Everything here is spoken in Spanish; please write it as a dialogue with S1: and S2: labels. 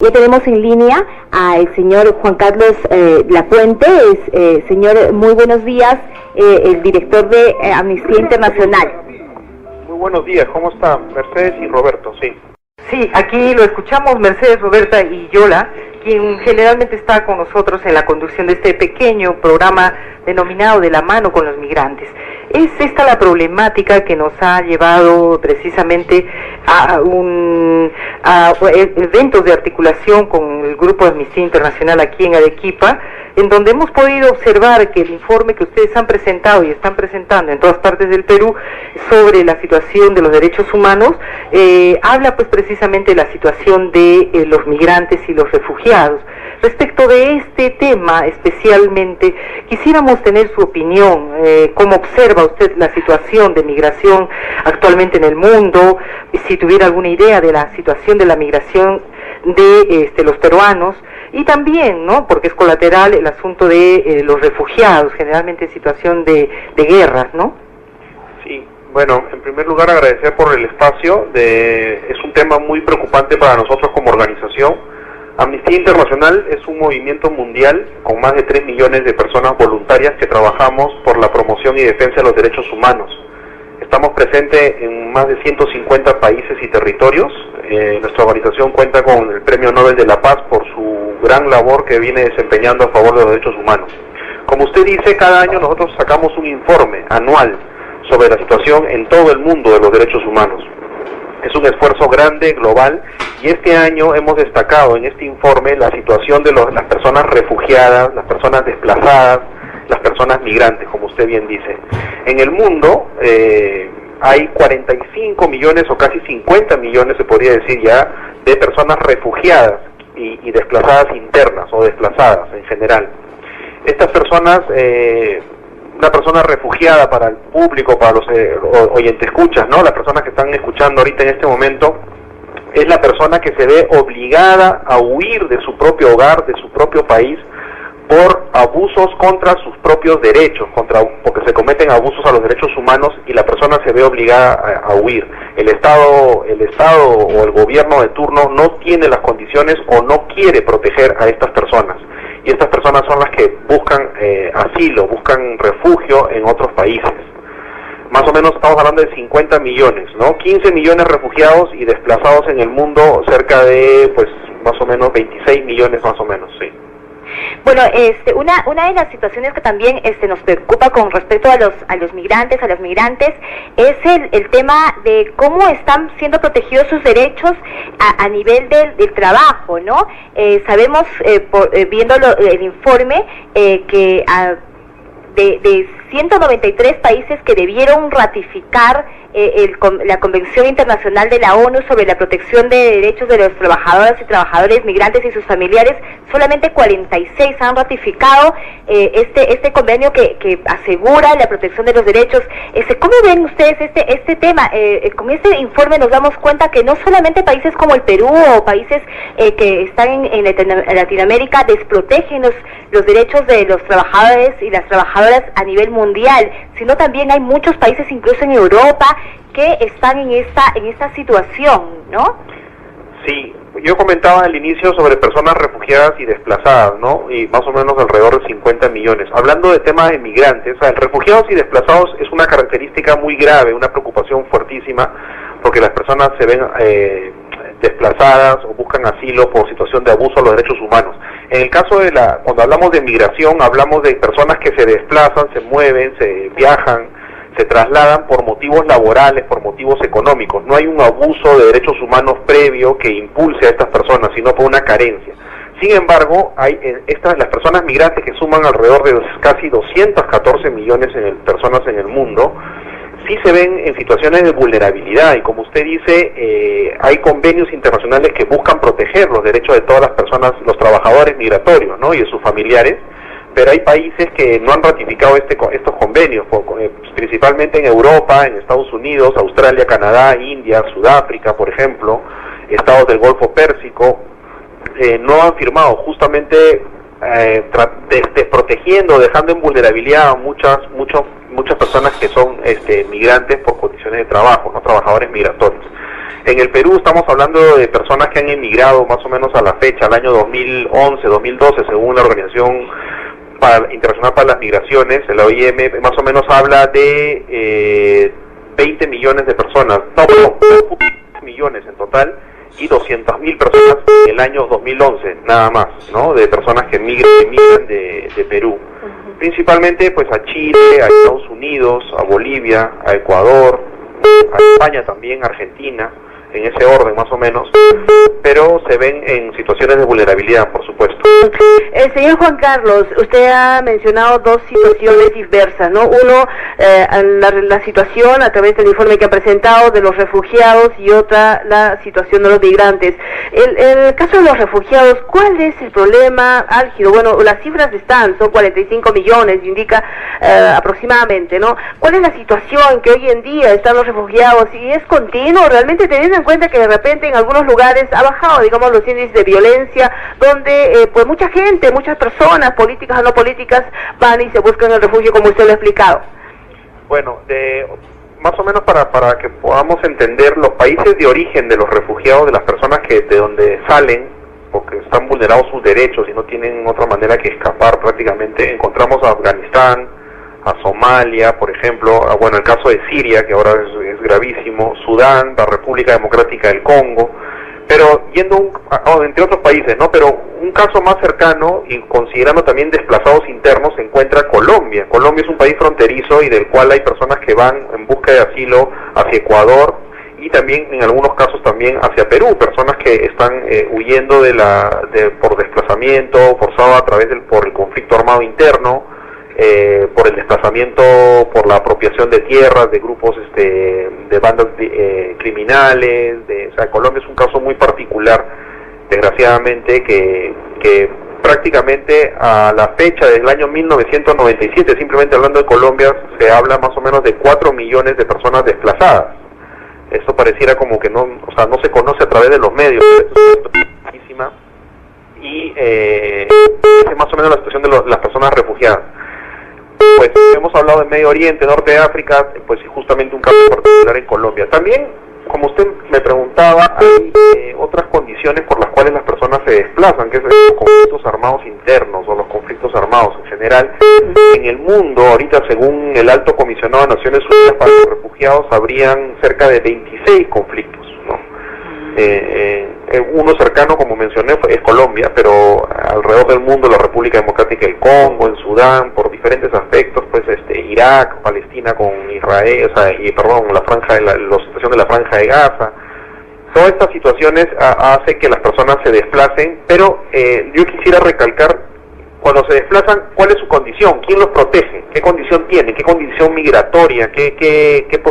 S1: Ya tenemos en línea al señor Juan Carlos Lafuente. Señor, muy buenos días, el director de Amnistía Internacional.
S2: Muy buenos días, ¿cómo está? Mercedes y Roberto, sí.
S3: Sí, aquí lo escuchamos Mercedes, Roberta y Yola, quien generalmente está con nosotros en la conducción de este pequeño programa denominado De la mano con los migrantes. Es esta la problemática que nos ha llevado precisamente a eventos de articulación con el Grupo de Amnistía Internacional aquí en Arequipa, en donde hemos podido observar que el informe que ustedes han presentado y están presentando en todas partes del Perú sobre la situación de los derechos humanos, habla pues precisamente de la situación de los migrantes y los refugiados. Respecto de este tema especialmente, quisiéramos tener su opinión, cómo observa usted la situación de migración actualmente en el mundo, si tuviera alguna idea de la situación de la migración de los peruanos, y también, ¿no?, porque es colateral el asunto de los refugiados, generalmente en situación de guerras, ¿no?
S2: Sí, bueno, en primer lugar agradecer por el espacio, es un tema muy preocupante para nosotros como organización. Amnistía Internacional es un movimiento mundial con más de 3 millones de personas voluntarias que trabajamos por la promoción y defensa de los derechos humanos. Estamos presentes en más de 150 países y territorios. Nuestra organización cuenta con el Premio Nobel de la Paz por su gran labor que viene desempeñando a favor de los derechos humanos. Como usted dice, cada año nosotros sacamos un informe anual sobre la situación en todo el mundo de los derechos humanos. Es un esfuerzo grande, global, y este año hemos destacado en este informe la situación de las personas refugiadas, las personas desplazadas, las personas migrantes, como usted bien dice. En el mundo hay 45 millones o casi 50 millones, se podría decir ya, de personas refugiadas y desplazadas internas o desplazadas en general. Estas personas, una persona refugiada para el público, para los oyentes escuchas, ¿no? Las personas que están escuchando ahorita en este momento, es la persona que se ve obligada a huir de su propio hogar, de su propio país, por abusos contra sus propios derechos, porque se cometen abusos a los derechos humanos y la persona se ve obligada a huir. El Estado o el gobierno de turno no tiene las condiciones o no quiere proteger a estas personas. Y estas personas son las que buscan asilo, buscan refugio en otros países. Más o menos estamos hablando de 50 millones, ¿no? 15 millones refugiados y desplazados en el mundo, cerca de, pues, más o menos 26 millones más o menos, sí.
S1: Bueno, una de las situaciones que también nos preocupa con respecto a los migrantes, a las migrantes, es el tema de cómo están siendo protegidos sus derechos a nivel del trabajo, ¿no? Sabemos, viendo el informe, que de 193 países que debieron ratificar la Convención Internacional de la ONU sobre la protección de derechos de los trabajadoras y trabajadores migrantes y sus familiares, solamente 46 han ratificado este convenio que asegura la protección de los derechos. ¿Cómo ven ustedes este tema? Con este informe nos damos cuenta que no solamente países como el Perú o países que están en Latinoamérica desprotegen los derechos de los trabajadores y las trabajadoras a nivel mundial, sino también hay muchos países, incluso en Europa, que están en esta situación, ¿no?
S2: Sí, yo comentaba al inicio sobre personas refugiadas y desplazadas, ¿no? Y más o menos alrededor de 50 millones. Hablando de temas de migrantes, refugiados y desplazados es una característica muy grave, una preocupación fuertísima, porque las personas se ven desplazadas o buscan asilo por situación de abuso a los derechos humanos. En el caso cuando hablamos de migración, hablamos de personas que se desplazan, se mueven, se viajan, se trasladan por motivos laborales, por motivos económicos. No hay un abuso de derechos humanos previo que impulse a estas personas, sino por una carencia. Sin embargo, las personas migrantes, que suman alrededor de casi 214 millones de personas en el mundo, sí se ven en situaciones de vulnerabilidad, y como usted dice, hay convenios internacionales que buscan proteger los derechos de todas las personas, los trabajadores migratorios, ¿no?, y de sus familiares, pero hay países que no han ratificado estos convenios, principalmente en Europa, en Estados Unidos, Australia, Canadá, India, Sudáfrica, por ejemplo, estados del Golfo Pérsico, no han firmado, justamente desprotegiendo, dejando en vulnerabilidad a muchas personas que son migrantes por condiciones de trabajo, no trabajadores migratorios. En el Perú estamos hablando de personas que han emigrado más o menos a la fecha, al año 2011, 2012, según la Organización Internacional para las Migraciones, la OIM, más o menos habla de 20 millones de personas, no, millones en total, y 200.000 personas en el año 2011, nada más, ¿no? De personas que emigran de Perú. Principalmente pues a Chile, a Estados Unidos, a Bolivia, a Ecuador, a España también, Argentina, en ese orden más o menos, pero se ven en situaciones de vulnerabilidad, por supuesto.
S4: Señor Juan Carlos, usted ha mencionado dos situaciones diversas, ¿no? Uno, la situación a través del informe que ha presentado de los refugiados, y otra, la situación de los migrantes. En el caso de los refugiados, ¿cuál es el problema álgido? Bueno, las cifras son 45 millones, indica aproximadamente, ¿no? ¿Cuál es la situación que hoy en día están los refugiados? ¿Y es continuo realmente, teniendo en cuenta que de repente en algunos lugares ha bajado, digamos, los índices de violencia, donde pues mucha gente, muchas personas, políticas o no políticas, van y se buscan el refugio, como usted lo ha explicado?
S2: Bueno, más o menos para que podamos entender los países de origen de los refugiados, de las personas que de donde salen, porque están vulnerados sus derechos y no tienen otra manera que escapar prácticamente, encontramos a Afganistán, a Somalia, por ejemplo, bueno, el caso de Siria, que ahora es gravísimo, Sudán, la República Democrática del Congo, pero yendo entre otros países, ¿no? Pero un caso más cercano, y considerando también desplazados internos, se encuentra Colombia. Colombia es un país fronterizo y del cual hay personas que van en busca de asilo hacia Ecuador, y también en algunos casos también hacia Perú, personas que están huyendo por desplazamiento forzado a través por el conflicto armado interno, por el desplazamiento, por la apropiación de tierras de grupos de bandas criminales. O sea, Colombia es un caso muy particular, desgraciadamente, que prácticamente a la fecha del año 1997, simplemente hablando de Colombia, se habla más o menos de 4 millones de personas desplazadas. Esto pareciera como que no se conoce a través de los medios, pero esto es muchísima, y es más o menos la situación de las personas refugiadas. Pues hemos hablado de Medio Oriente, Norte de África, pues justamente un caso particular en Colombia. También, como usted me preguntaba, hay otras condiciones por las cuales las personas se desplazan, que es los conflictos armados internos o los conflictos armados en general. En el mundo, ahorita según el Alto Comisionado de Naciones Unidas para los Refugiados, habrían cerca de 26 conflictos, ¿no? Uno cercano, como mencioné, es Colombia, pero alrededor del mundo, la República Democrática del Congo, en Sudán, por diferentes aspectos, pues Irak, Palestina con Israel, la situación de la Franja de Gaza. Todas estas situaciones hacen que las personas se desplacen, pero yo quisiera recalcar, cuando se desplazan, ¿cuál es su condición? ¿Quién los protege? ¿Qué condición tienen? ¿Qué condición migratoria? ¿Qué